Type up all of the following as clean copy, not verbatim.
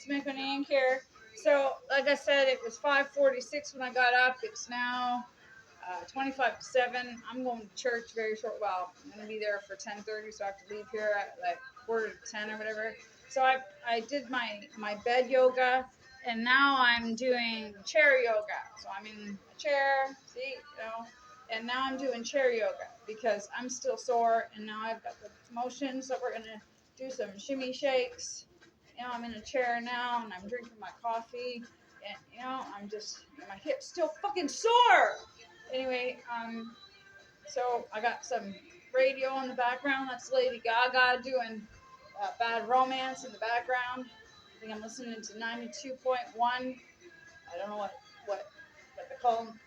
It's Mickey here. So, like I said, it was 5:46 when I got up. It's now 25 to 7. I'm going to church very short while. I'm going to be there for 10:30, so I have to leave here at like quarter to 10 or whatever. So I did my bed yoga, and now I'm doing chair yoga. So I'm in a chair, see, and now I'm doing chair yoga because I'm still sore, and now I've got the motion. So we're going to do some shimmy shakes. I'm in a chair now, and I'm drinking my coffee, and I'm just my hips still fucking sore. Anyway, so I got some radio in the background. That's Lady Gaga doing Bad Romance in the background. I think I'm listening to 92.1. I don't know what they call them.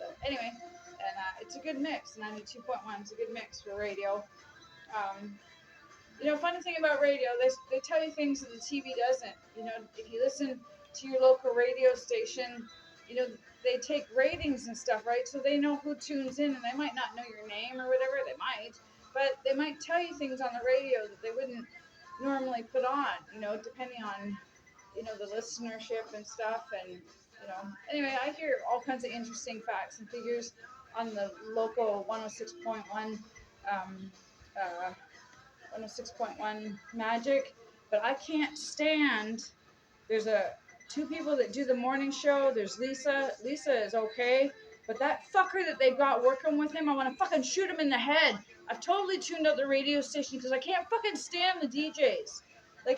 But anyway, and it's a good mix. 92.1 is a good mix for radio. Funny thing about radio, they tell you things that the TV doesn't. If you listen to your local radio station, they take ratings and stuff, right? So they know who tunes in, and they might not know your name or whatever. They might, but they might tell you things on the radio that they wouldn't normally put on. Depending on the listenership and stuff, and Anyway, I hear all kinds of interesting facts and figures on the local 106.1. Um, uh, 106.1 Magic, but I can't stand. There's two people that do the morning show. There's Lisa. Lisa is okay, but that fucker that they've got working with him, I want to fucking shoot him in the head. I've totally tuned out the radio station because I can't fucking stand the DJs.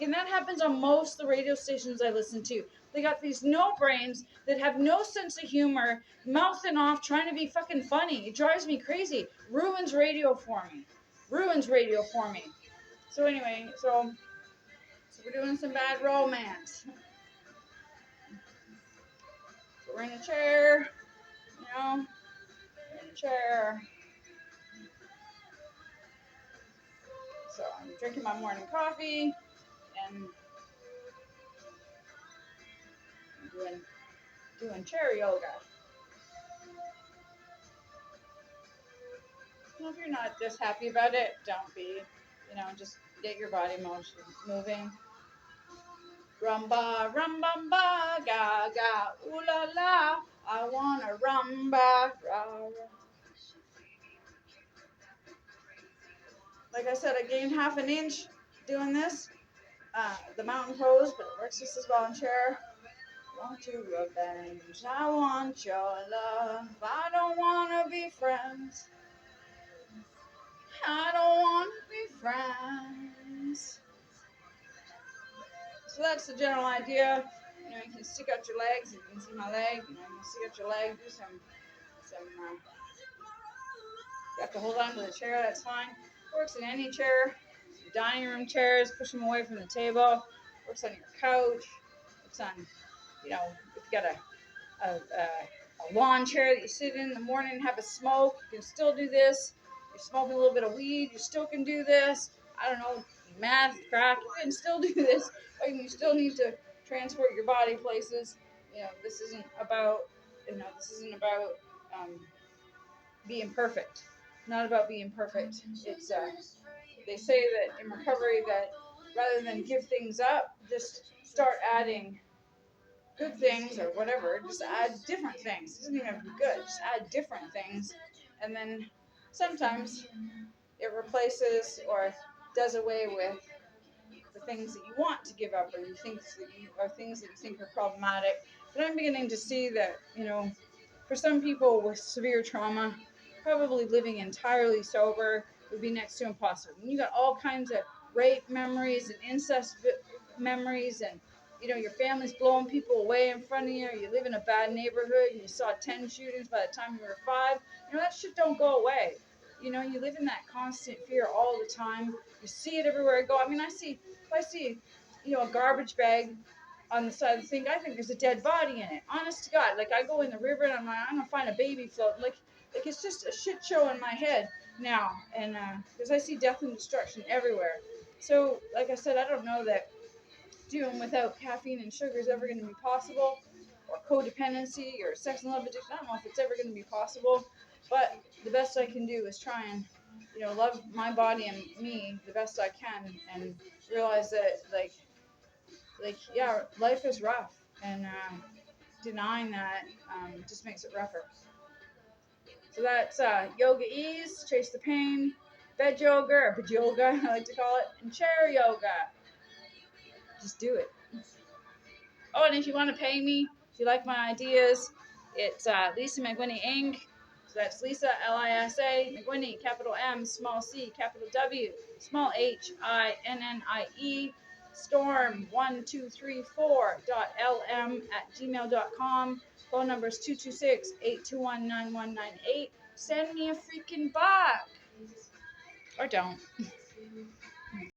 And that happens on most of the radio stations I listen to. They got these no brains that have no sense of humor, mouthing off, trying to be fucking funny. It drives me crazy. Ruins radio for me. So anyway, so we're doing some Bad Romance. So we're in a chair, we're in a chair. So I'm drinking my morning coffee and I'm doing chair yoga. Well, if you're not just happy about it, don't be. Just get your body motion moving. Rumba, rumbamba, ga ga, ooh la la. I wanna rumba, ra ra. Like I said, I gained half an inch doing this. The mountain pose, but it works just as well in chair. Want to revenge? I want your love. I don't want to be friends. I don't want to be friends. So that's the general idea. You can stick out your legs. You can see my leg. You can stick out your leg. Do some. You have to hold on to the chair. That's fine. Works in any chair. Dining room chairs. Push them away from the table. Works on your couch. Works on. If you got a lawn chair that you sit in the morning and have a smoke, you can still do this. You're smoking a little bit of weed, you still can do this. I don't know, meth, crack, you can still do this. But you still need to transport your body places. This isn't about, being perfect. Not about being perfect. It's they say that in recovery that rather than give things up, just start adding good things or whatever, just add different things. It doesn't even have to be good, just add different things. And then sometimes it replaces or does away with the things that you want to give up or things that you think are problematic. But I'm beginning to see that, for some people with severe trauma, probably living entirely sober would be next to impossible. When you got all kinds of rape memories and incest memories and your family's blowing people away in front of you, or you live in a bad neighborhood and you saw 10 shootings by the time you were 5, that shit don't go away. You live in that constant fear all the time. You see it everywhere I go. I mean, if I see, a garbage bag on the side of the thing, I think there's a dead body in it. Honest to God. I go in the river and I'm like, I'm going to find a baby floating. It's just a shit show in my head now. And, because I see death and destruction everywhere. So, like I said, I don't know that doing without caffeine and sugar is ever going to be possible, or codependency or sex and love addiction. I don't know if it's ever going to be possible, but the best I can do is try and love my body and me the best I can, and realize that like, yeah, life is rough, and denying that just makes it rougher. So that's yoga ease, chase the pain, bed yoga, or bed yoga, I like to call it, and chair yoga. Just do it. Oh, and if you want to pay me, if you like my ideas, it's Lisa McWhinney Inc. So that's Lisa, Lisa, McWhinney, capital M, small c, capital W, small HINNIE, storm1234.lm@gmail.com. Phone number is 226-821-9198. Send me a freaking buck. Or don't.